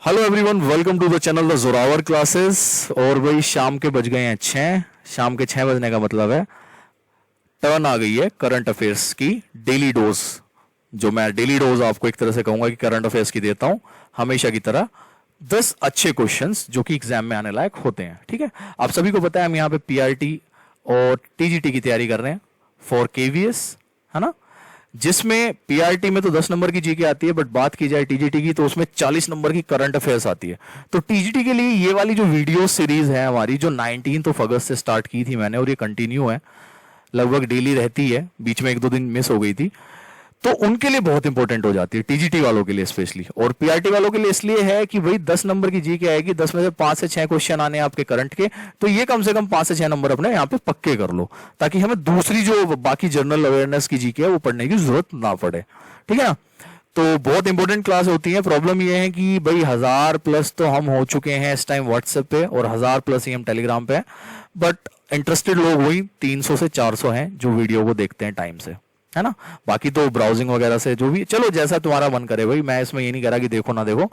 Hello everyone, welcome to the channel the Zorawar classes. और भाई शाम के बज गए हैं 6। शाम के 6 बजने का मतलब है टर्न आ गई है करंट अफेयर्स की डेली डोज। जो मैं डेली डोज आपको एक तरह से कहूंगा कि करंट अफेयर्स की देता हूं हमेशा की तरह। 10 अच्छे क्वेश्चंस जो कि एग्जाम में आने लायक होते हैं। ठीक है, आप सभी को पता है हम यहाँ पे पीआरटी और टीजीटी की तैयारी कर रहे हैं फॉर केवीएस, है ना। जिसमें पीआरटी में तो 10 नंबर की जीके आती है, बट बात की जाए टीजीटी की तो उसमें 40 नंबर की करंट अफेयर्स आती है। तो टीजीटी के लिए ये वाली जो वीडियो सीरीज है हमारी, जो 19 अगस्त से स्टार्ट की थी मैंने, और ये कंटिन्यू है, लगभग डेली रहती है, बीच में 1-2 दिन मिस हो गई थी, तो उनके लिए बहुत इंपॉर्टेंट हो जाती है, टीजीटी वालों के लिए स्पेशली। और पीआरटी वालों के लिए इसलिए है कि भाई 10 नंबर की जीके आएगी, 10 में से 5 से 6 क्वेश्चन आने हैं आपके करंट के, तो ये कम से कम 5 से 6 नंबर अपने यहाँ पे पक्के कर लो, ताकि हमें दूसरी जो बाकी जनरल अवेयरनेस की जीके है वो पढ़ने की जरूरत ना पड़े। ठीक है ना। तो बहुत इंपॉर्टेंट क्लास होती है। प्रॉब्लम ये है कि भाई 1000+ तो हम हो चुके हैं इस टाइम व्हाट्सएप पे, और 1000+ ही हम टेलीग्राम पे हैं, बट इंटरेस्टेड लोग वही 300 से 400 हैं जो वीडियो को देखते हैं टाइम से, है ना। बाकी तो ब्राउजिंग वगैरह से जो भी, चलो जैसा तुम्हारा मन करे भाई, मैं इसमें ये नहीं कह रहा कि देखो ना देखो,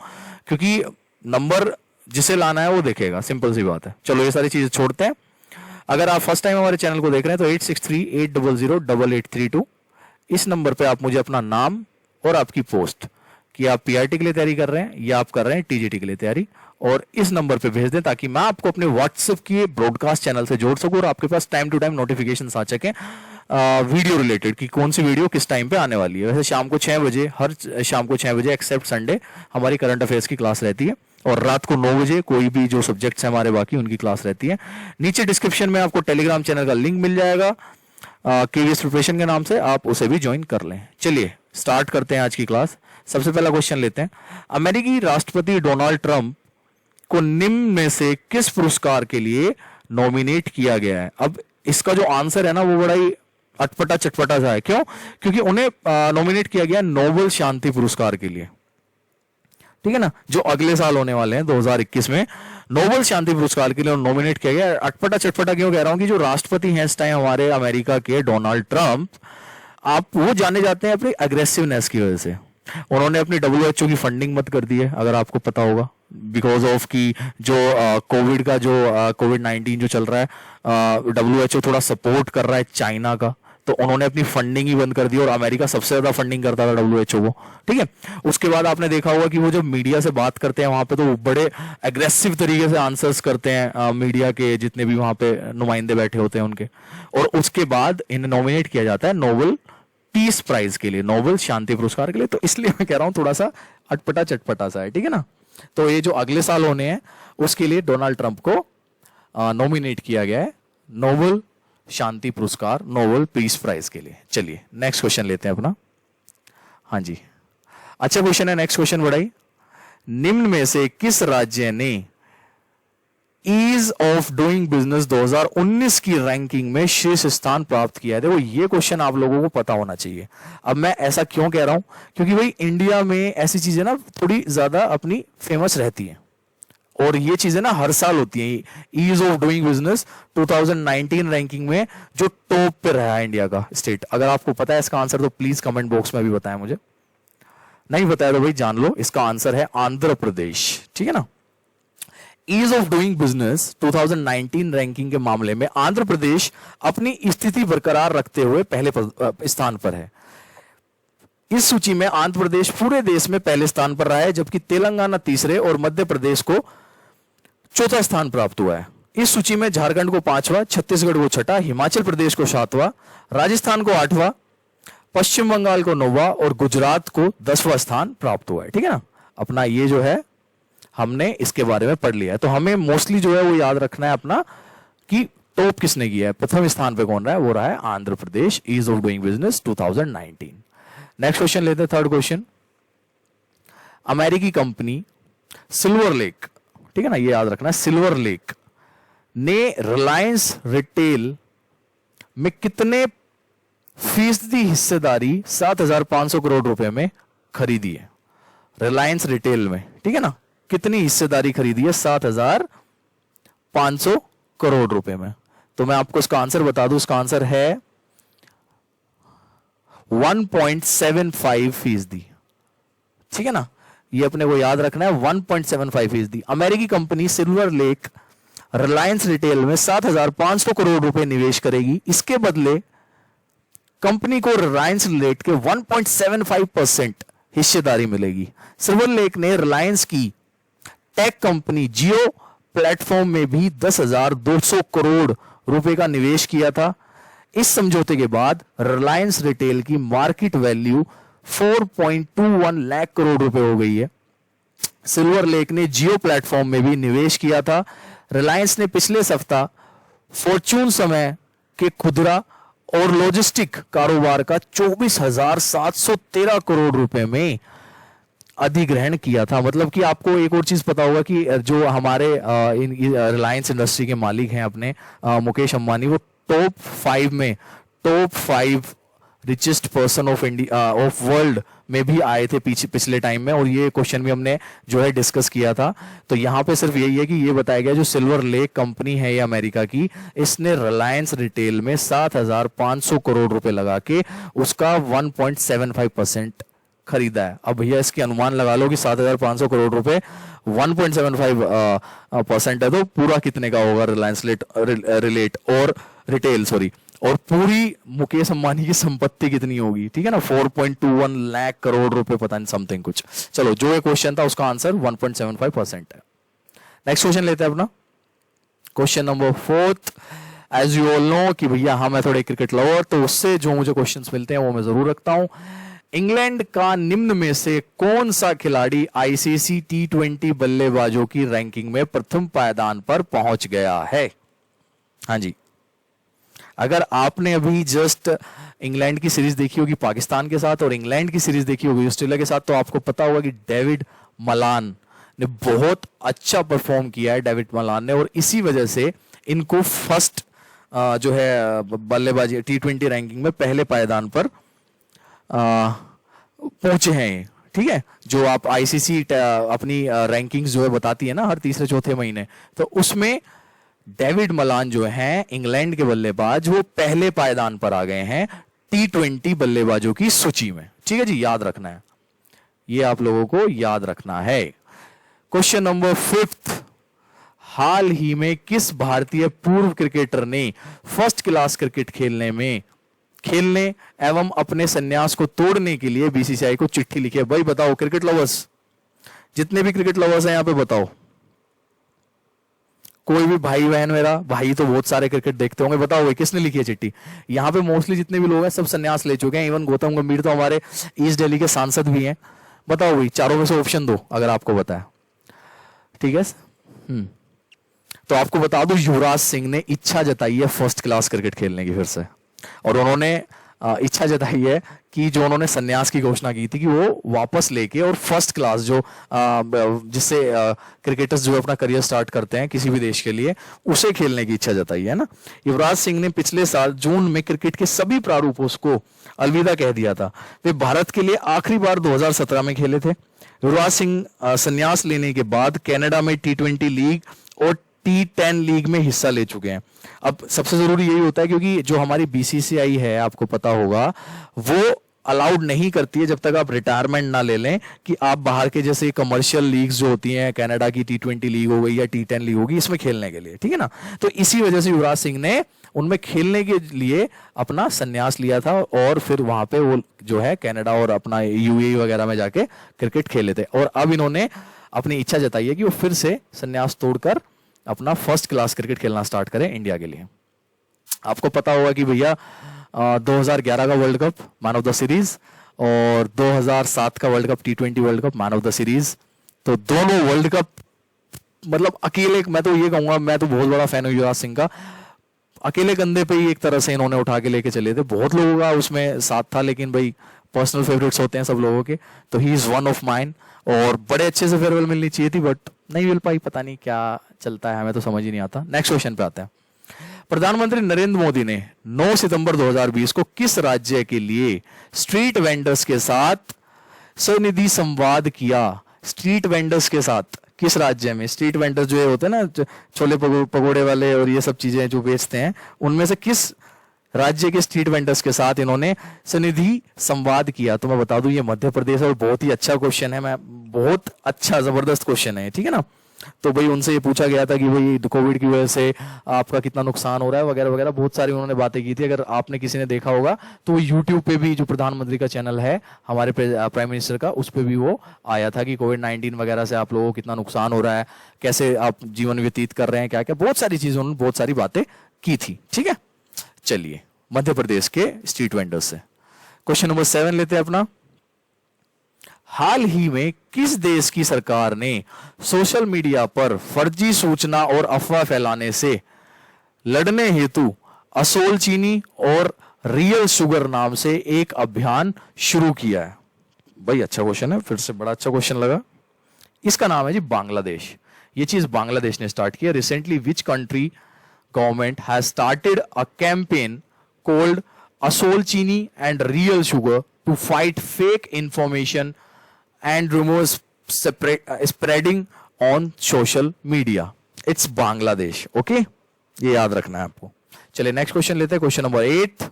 क्योंकि नंबर जिसे लाना है वो देखेगा, सिंपल सी बात है। चलो ये सारी चीजें छोड़ते हैं। अगर आप फर्स्ट टाइम हमारे चैनल को देख रहे हैं तो 8638008832 इस नंबर पे आप मुझे अपना नाम और आपकी पोस्ट कि आप पीआरटी के लिए तैयारी कर रहे हैं या आप कर रहे हैं टीजीटी के लिए तैयारी, और इस नंबर पे भेज दें, ताकि मैं आपको अपने व्हाट्सएप के ब्रॉडकास्ट चैनल से जोड़ सकूं और आपके पास टाइम टू टाइम नोटिफिकेशन आ सके वीडियो रिलेटेड कि कौन सी वीडियो किस टाइम पे आने वाली है। वैसे शाम को 6 बजे, हर शाम को 6 बजे एक्सेप्ट संडे हमारी करंट अफेयर्स की क्लास रहती है, और रात को 9 बजे कोई भी जो सब्जेक्ट्स हैं हमारे बाकी उनकी क्लास रहती है। नीचे डिस्क्रिप्शन में आपको टेलीग्राम चैनल का लिंक मिल जाएगा केवीएस प्रिपरेशन के नाम से, आप उसे भी ज्वाइन कर लें। चलिए स्टार्ट करते हैं आज की क्लास। सबसे पहला क्वेश्चन लेते हैं। अमेरिकी राष्ट्रपति डोनाल्ड ट्रंप को निम्न में से किस पुरस्कार के लिए नॉमिनेट किया गया है? अब इसका जो आंसर है ना वो बड़ा ही अटपटा चटपटा सा है। क्यों? क्योंकि उन्हें नॉमिनेट किया गया नोबेल शांति पुरस्कार के लिए। ठीक है ना, जो अगले साल होने वाले हैं 2021 में नोबेल शांति पुरस्कार के लिए नॉमिनेट किया गया। अटपटा चटपटा क्यों कह रहा हूं कि जो राष्ट्रपति हैं इस टाइम हमारे अमेरिका के, डोनाल्ड ट्रंप, आप वो जाने जाते हैं अपनी अग्रेसिवनेस की वजह से। उन्होंने अपनी डब्ल्यूएचओ की फंडिंग मत कर दी है, अगर आपको पता होगा, बिकॉज ऑफ की जो कोविड का जो कोविड-19 जो चल रहा है, डब्ल्यूएचओ थोड़ा सपोर्ट कर रहा है चाइना का, तो उन्होंने अपनी फंडिंग ही बंद कर दी, और अमेरिका सबसे ज्यादा फंडिंग करता था डब्ल्यूएचओ को। ठीक है, उसके बाद आपने देखा होगा कि वो जब मीडिया से बात करते हैं वहां पे, तो वो बड़े एग्रेसिव तरीके से आंसर्स करते हैं मीडिया के जितने भी वहां पे नुमाइंदे बैठे होते हैं उनके। और उसके बाद इन्हें नॉमिनेट किया जाता है नोबेल पीस प्राइज के लिए, नोबेल शांति पुरस्कार के लिए। तो इसलिए मैं कह रहा हूं थोड़ा सा अटपटा चटपटा सा है। ठीक है ना। तो ये जो अगले साल होने हैं उसके लिए डोनाल्ड ट्रंप को नॉमिनेट किया गया है नोबेल शांति पुरस्कार, नोबेल पीस प्राइज के लिए। चलिए नेक्स्ट क्वेश्चन लेते हैं अपना। हाँ जी, अच्छा क्वेश्चन है। नेक्स्ट क्वेश्चन बढ़ाई। निम्न में से किस राज्य ने ईज ऑफ डूइंग बिजनेस 2019 की रैंकिंग में शीर्ष स्थान प्राप्त किया है? देखो ये क्वेश्चन आप लोगों को पता होना चाहिए। अब मैं ऐसा क्यों कह रहा हूं, क्योंकि भाई इंडिया में ऐसी चीजें ना थोड़ी ज्यादा अपनी फेमस रहती हैं, और ये चीजें ना हर साल होती हैं। Ease of doing business 2019 ranking में जो टॉप पे रहा है इंडिया का स्टेट, अगर आपको पता है इसका आंसर तो प्लीज कमेंट बॉक्स में भी बताएं मुझे। नहीं बताया तो भाई जान लो, इसका आंसर है आंध्र प्रदेश। ठीक है ना। Ease of doing business 2019 ranking के मामले में आंध्र प्रदेश अपनी स्थिति बरकरार रखते हुए पहले स्थान पर है। इस सूची में आंध्र प्रदेश पूरे देश में पहले स्थान पर रहा है, जबकि तेलंगाना तीसरे और मध्य प्रदेश को चौथा स्थान प्राप्त हुआ है। इस सूची में झारखंड को 5वां, छत्तीसगढ़ को 6ठा, हिमाचल प्रदेश को 7वां, राजस्थान को 8वां, पश्चिम बंगाल को 9वां और गुजरात को 10वां स्थान प्राप्त हुआ है। ठीक है ना। अपना ये जो है हमने इसके बारे में पढ़ लिया है, तो हमें मोस्टली जो है वो याद रखना है अपना कि टॉप किसने किया है, प्रथम स्थान पे कौन रहा है, वो रहा है Andhra Pradesh, ease of doing business 2019। Next question लेते हैं, थर्ड क्वेश्चन। अमेरिकी कंपनी सिल्वर लेक, ठीक है ना, ये याद रखना है, सिल्वर लेक ने रिलायंस रिटेल में कितने फीसदी हिस्सेदारी 7,500 करोड़ रुपए में खरीदी है? रिलायंस रिटेल में, ठीक है ना, कितनी हिस्सेदारी खरीदी है? 7,500 करोड़ रुपए में। तो मैं आपको इसका आंसर बता दूं, इसका आंसर है 1.75%। ठीक है ना। ये अपने को याद रखना है, 1.75%। अमेरिकी company silver lake Reliance retail में 7,500 करोड़ रुपए निवेश करेगी। इसके बदले कंपनी को रिलायंस रिलेट के 1.75% हिस्सेदारी मिलेगी। सिल्वर लेक ने रिलायंस की टेक कंपनी जियो प्लेटफॉर्म में भी 10,200 करोड़ रुपए का निवेश किया था। इस समझौते के बाद रिलायंस रिटेल की मार्केट वैल्यू 4.21 लाख करोड़ रुपए हो गई है। सिल्वर लेक ने जियो प्लेटफॉर्म में भी निवेश किया था। रिलायंस ने पिछले सप्ताह फॉर्च्यून समय के खुदरा और लॉजिस्टिक कारोबार का 24,713 करोड़ रुपए में अधिग्रहण किया था। मतलब कि आपको एक और चीज पता होगा कि जो हमारे रिलायंस इंडस्ट्री के मालिक हैं अपने मुकेश अंबानी, वो top 5 richest person of India of world में भी आए थे पिछले टाइम में, और ये क्वेश्चन भी हमने जो है डिस्कस किया था। तो यहाँ पे सिर्फ यही है कि ये बताया गया जो सिल्वर लेक कंपनी है ये अमेरिका की, इसने रिलायंस रिटेल में 7,500 करोड़ रुपए लगा के उसका 1.75% खरीदा है। अब भैया इसकी अनुमान लगा लो कि 7,500 करोड़ रुपए 1.75% है, तो पूरा कितने का होगा रिलायंस रिलेट और रिटेल और पूरी मुकेश अंबानी की संपत्ति कितनी होगी, ठीक है ना, 4.21 लाख करोड़ रुपए, पता नहीं समथिंग कुछ। चलो जो ये क्वेश्चन था उसका आंसर 1.75% है। नेक्स्ट क्वेश्चन लेते हैं अपना, question number 4। As you all know कि भैया हाँ मैं थोड़े क्रिकेट लवर, तो उससे जो मुझे क्वेश्चंस मिलते हैं वो मैं जरूर रखता हूं। इंग्लैंड का निम्न में से कौन सा खिलाड़ी आईसीसी T20 बल्लेबाजों की रैंकिंग में प्रथम पायदान पर पहुंच गया है? हाँ जी, अगर आपने अभी जस्ट इंग्लैंड की सीरीज देखी होगी पाकिस्तान के साथ और इंग्लैंड की सीरीज देखी होगी ऑस्ट्रेलिया के साथ, तो आपको पता होगा कि डेविड मलान ने बहुत अच्छा परफॉर्म किया है, डेविड मलान ने, और इसी वजह से इनको फर्स्ट जो है बल्लेबाजी T20 रैंकिंग में पहले पायदान पर पहुंचे हैं। ठीक है, जो आप आईसीसी अपनी रैंकिंग्स जो है बताती है ना हर तीसरे चौथे महीने, तो उसमें डेविड मलान जो हैं इंग्लैंड के बल्लेबाज, वो पहले पायदान पर आ गए हैं T20 बल्लेबाजों की सूची में। ठीक है जी, याद रखना है, ये आप लोगों को याद रखना है। क्वेश्चन नंबर 5, हाल ही में किस भारतीय पूर्व क्रिकेटर ने फर्स्ट क्लास क्रिकेट खेलने एवं अपने संन्यास को तोड़ने के लिए बीसीसीआई को चिट्ठी लिखी है? भाई बताओ, क्रिकेट लवर्स, जितने भी क्रिकेट लवर्स हैं यहां पे बताओ, कोई भी भाई बहन, मेरा भाई तो बहुत सारे क्रिकेट देखते होंगे, बताओ भाई किसने लिखी है चिट्ठी? यहाँ पे मोस्टली जितने भी लोग हैं सब संन्यास ले चुके हैं, इवन गौतम गंभीर तो हमारे ईस्ट दिल्ली के सांसद भी हैं। बताओ भाई, चारों में से ऑप्शन दो अगर आपको बताया। ठीक है, तो आपको बता दूं, युवराज सिंह ने इच्छा जताई है फर्स्ट क्लास क्रिकेट खेलने की फिर से, और उन्होंने इच्छा जताई है कि जो उन्होंने संन्यास की घोषणा की थी कि वो वापस लेके और फर्स्ट क्लास जो जिससे क्रिकेटर्स जो अपना करियर स्टार्ट करते हैं किसी भी देश के लिए, उसे खेलने की इच्छा जताई है ना। युवराज सिंह ने पिछले साल जून में क्रिकेट के सभी प्रारूपों को अलविदा कह दिया था। वे भारत के लिए आखिरी बार 2017 में खेले थे। युवराज सिंह संन्यास लेने के बाद कनाडा में T20 लीग और T10 लीग में हिस्सा ले चुके हैं। अब सबसे जरूरी यही होता है क्योंकि जो हमारी बीसीसीआई है, आपको पता होगा, वो अलाउड नहीं करती है जब तक आप रिटायरमेंट ना ले लें कि आप बाहर के जैसे कमर्शियल लीग्स जो होती हैं, कनाडा की T20 लीग हो गई या T10 लीग होगी, इसमें खेलने के लिए, ठीक है ना। तो इसी वजह से युवराज सिंह ने उनमें खेलने के लिए अपना संन्यास लिया था और फिर वहां पे वो जो है कनाडा और अपना यूएई वगैरह में जाके क्रिकेट खेले थे, और अब इन्होंने अपनी इच्छा जताई है कि वो फिर से संन्यास तोड़कर अपना फर्स्ट क्लास क्रिकेट खेलना स्टार्ट करें इंडिया के लिए। आपको पता होगा कि भैया 2011 का world cup man of the series और 2007 का world cup T20 world cup man of the series, तो दोनों वर्ल्ड कप मतलब अकेले, मैं तो ये कहूंगा, मैं तो बहुत बड़ा फैन हूं युवराज सिंह का, अकेले कंधे पे ही एक तरह से इन्होंने उठा के लेके चले थे। बहुत लोगों का उसमें साथ था, लेकिन भाई पर्सनल फेवरेट्स होते हैं सब लोगों के, तो he is one of mine, और बड़े अच्छे से फेयरवेल मिलनी चाहिए थी बट नहीं मिल पाई, पता नहीं क्या चलता है, हमें तो समझ ही नहीं आता। नेक्स्ट क्वेश्चन पे आते हैं। प्रधानमंत्री नरेंद्र मोदी ने 9 सितंबर 2020 को किस राज्य के लिए स्ट्रीट वेंडर्स के साथ स्वनिधि संवाद किया? स्ट्रीट वेंडर्स के साथ किस राज्य में? स्ट्रीट वेंडर्स जो होते हैं ना, छोले पकोड़े वाले और ये सब चीजें जो बेचते हैं, उनमें से किस राज्य के स्ट्रीट वेंडर्स के साथ इन्होंने सनिधि संवाद किया? तो मैं बता दूं ये मध्य प्रदेश, और बहुत ही अच्छा क्वेश्चन है, मैं बहुत अच्छा जबरदस्त क्वेश्चन है, ठीक है ना। तो भाई उनसे ये पूछा गया था कि भाई कोविड की वजह से आपका कितना नुकसान हो रहा है वगैरह वगैरह, बहुत सारी उन्होंने बातें की थी। अगर आपने किसी ने देखा होगा तो यूट्यूब पे भी जो प्रधानमंत्री का चैनल है हमारे प्राइम मिनिस्टर का, उस पर भी वो आया था कि कोविड-19 वगैरह से आप लोगों को कितना नुकसान हो रहा है, कैसे आप जीवन व्यतीत कर रहे हैं, क्या क्या बहुत सारी चीजें उन्होंने बहुत सारी बातें की थी, ठीक है। चलिए मध्य प्रदेश के स्ट्रीट वेंडर्स से क्वेश्चन नंबर 7 लेते हैं अपना। हाल ही में किस देश की सरकार ने सोशल मीडिया पर फर्जी सूचना और अफवाह फैलाने से लड़ने हेतु असोल चीनी और रियल शुगर नाम से एक अभियान शुरू किया है? भाई अच्छा क्वेश्चन है, फिर से बड़ा अच्छा क्वेश्चन लगा। इसका नाम है जी बांग्लादेश। ये चीज बांग्लादेश ने स्टार्ट किया। Recently which country government has started a campaign called Asol Chini and real sugar to fight fake information and remove spreading on social media. It's Bangladesh. Okay? ये याद रखना है आपको। चलिए नेक्स्ट क्वेश्चन लेते हैं, क्वेश्चन नंबर 8।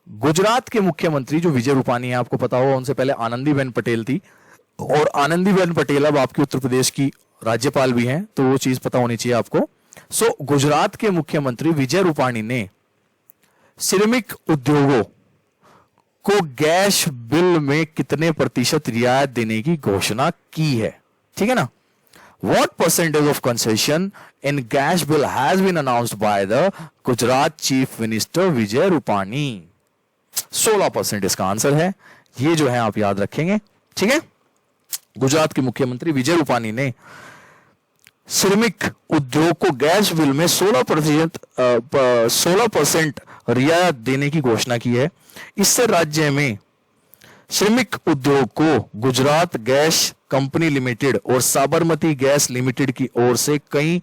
गुजरात के मुख्यमंत्री जो विजय रूपानी है, आपको पता होगा उनसे पहले आनंदीबेन पटेल थी, और आनंदीबेन पटेल अब आपकी उत्तर प्रदेश की राज्यपाल भी हैं, तो वो चीज पता होनी चाहिए आपको। सो गुजरात के मुख्यमंत्री विजय रूपानी ने सिरेमिक उद्योगों को गैस बिल में कितने प्रतिशत रियायत देने की घोषणा की है? ठीक है ना। What percentage of concession in gas bill has been announced by the Gujarat chief minister Vijay Rupani? 16% इसका आंसर है। ये जो है आप याद रखेंगे, ठीक है। गुजरात के मुख्यमंत्री विजय रूपानी ने सिरेमिक उद्योग को गैस बिल में 16% रियायत देने की घोषणा की है। इससे राज्य में सिरेमिक उद्योग को गुजरात गैस कंपनी लिमिटेड और साबरमती गैस लिमिटेड की ओर से कई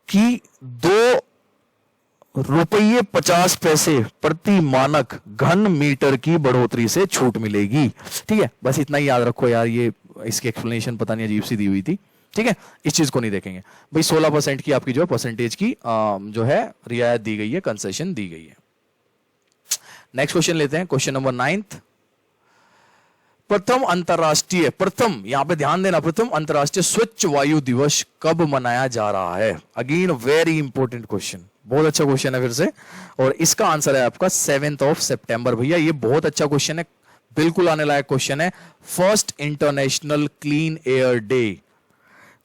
की ₹2.50 प्रति मानक घन मीटर की बढ़ोतरी से छूट मिलेगी। ठीक है, बस इतना ही याद रखो यार, ये इसकी एक्सप्लेनेशन पता नहीं अजीब सी दी हुई थी। ठीक है, इस चीज को नहीं देखेंगे भाई। 16% की आपकी जो परसेंटेज की जो है रियायत दी गई है, कंसेशन दी गई है। नेक्स्ट क्वेश्चन लेते हैं, क्वेश्चन नंबर 9। प्रथम यहां पे ध्यान देना, प्रथम अंतरराष्ट्रीय स्वच्छ वायु दिवस कब मनाया जा रहा है? अगेन वेरी इंपॉर्टेंट क्वेश्चन, बहुत अच्छा क्वेश्चन है फिर से, और इसका आंसर है आपका 7 सितंबर। भैया ये बहुत अच्छा क्वेश्चन है, बिल्कुल आने लायक क्वेश्चन है। First international clean air day.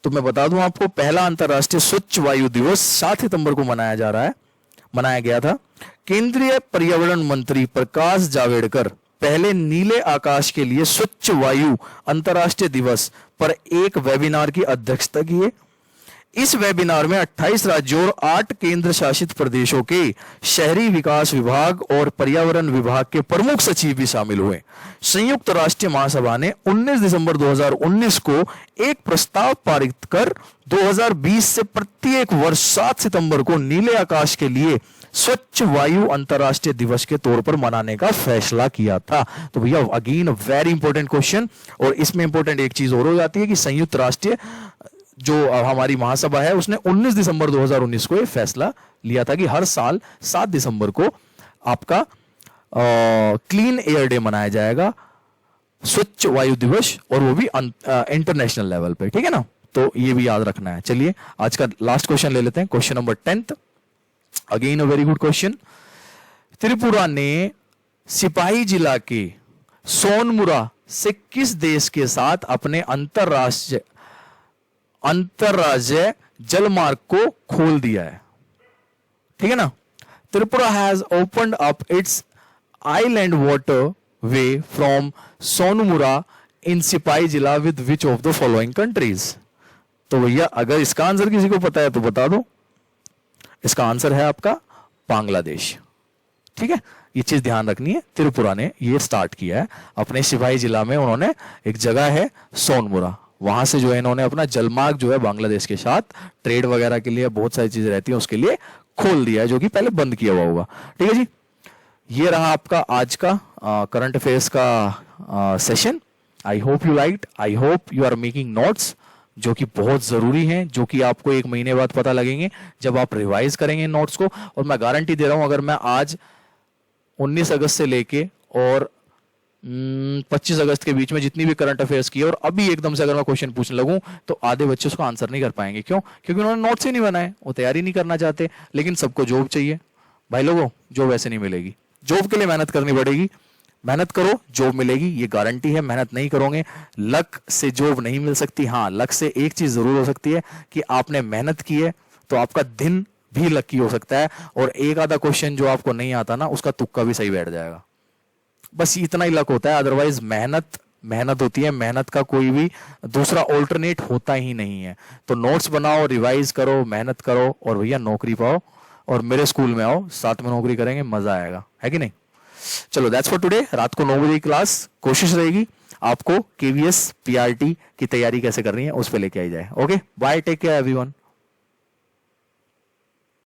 तो मैं बता दूं आपको, पहला अंतरराष्ट्रीय स्वच्छ वायु दिवस 7 सितंबर को मनाया गया था। केंद्रीय पर्यावरण मंत्री प्रकाश जावड़ेकर पहले नीले आकाश के लिए स्वच्छ वायु अंतरराष्ट्रीय दिवस पर एक वेबिनार की अध्यक्षता किए। इस वेबिनार में 28 राज्यों और 8 केंद्र शासित प्रदेशों के शहरी विकास विभाग और पर्यावरण विभाग के प्रमुख सचिव भी शामिल हुए। संयुक्त राष्ट्र महासभा ने 19 दिसंबर 2019 को एक प्रस्ताव पारित कर 2020 से प्रत्येक वर्ष 7 सितंबर को नीले आकाश के लिए स्वच्छ वायु अंतरराष्ट्रीय दिवस के तौर पर मनाने का फैसला किया था। तो भैया अगेन वेरी इंपॉर्टेंट क्वेश्चन, और इसमें इंपॉर्टेंट एक चीज और हो जाती है कि संयुक्त राष्ट्र जो हमारी महासभा है उसने 19 दिसंबर 2019 को यह फैसला लिया था कि हर साल 7 दिसंबर को आपका क्लीन एयर डे मनाया जाएगा, स्वच्छ वायु दिवस, और वो भी इंटरनेशनल लेवल पे। ठीक है ना, तो ये भी याद रखना है। चलिए आज का लास्ट क्वेश्चन ले लेते हैं, question number 10। Again a very good question. Tripura ने सिपाही जिला के सोनमुरा से किस देश के साथ अपने अंतरराज्य जलमार्ग को खोल दिया है? ठीक है ना। Tripura has opened up its island waterway from Sonamura in Sepahijala with which of the following countries? तो भैया अगर इसका आंसर किसी को पता है तो बता दो। इसका आंसर है आपका बांग्लादेश। ठीक है, ये चीज ध्यान रखनी है। त्रिपुरा ने ये स्टार्ट किया है अपने सिपाही जिला में, उन्होंने एक जगह है सोनमुरा, वहां से जो है इन्होंने अपना जलमार्ग जो है बांग्लादेश के साथ ट्रेड वगैरह के लिए बहुत सारी चीजें रहती हैं उसके लिए खोल दिया है, जो कि पहले बंद किया हुआ होगा। ठीक है जी, ये रहा आपका आज का करंट अफेयर्स का session. I hope you liked, I hope you are making notes. जो कि बहुत जरूरी हैं, जो कि आपको 1 महीने बाद पता लगेंगे जब आप रिवाइज करेंगे इन नोट्स को। और मैं गारंटी दे रहा हूं, अगर मैं आज 19 अगस्त से लेके और 25 अगस्त के बीच में जितनी भी करंट अफेयर्स की है, और अभी एकदम से अगर मैं क्वेश्चन पूछने लगूं तो आधे बच्चे उसको आंसर नहीं कर पाएंगे। क्यों? क्योंकि उन्होंने नोट्स ही नहीं बनाए, वो तैयारी नहीं करना चाहते। लेकिन सबको जॉब चाहिए भाई लोगों, जॉब ऐसे नहीं मिलेगी, जॉब के लिए मेहनत करनी पड़ेगी। मेहनत करो, जॉब मिलेगी, ये गारंटी है। मेहनत नहीं करोगे, लक से जॉब नहीं मिल सकती। हाँ, लक से एक चीज जरूर हो सकती है कि आपने मेहनत की है तो आपका दिन भी लकी हो सकता है, और एक आधा क्वेश्चन जो आपको नहीं आता ना, उसका तुक्का भी सही बैठ जाएगा। बस इतना ही लक होता है, अदरवाइज मेहनत मेहनत होती है। मेहनत का कोई भी दूसरा ऑल्टरनेट होता ही नहीं है। तो नोट्स बनाओ, रिवाइज करो, मेहनत करो, और भैया नौकरी पाओ, और मेरे स्कूल में आओ, साथ में नौकरी करेंगे, मजा आएगा, है कि नहीं? चलो, दैट्स फॉर टुडे। रात को 9 बजे की क्लास, कोशिश रहेगी आपको केवीएस पीआरटी की तैयारी कैसे करनी है उस पर लेके आई जाए। Okay, bye, take care everyone.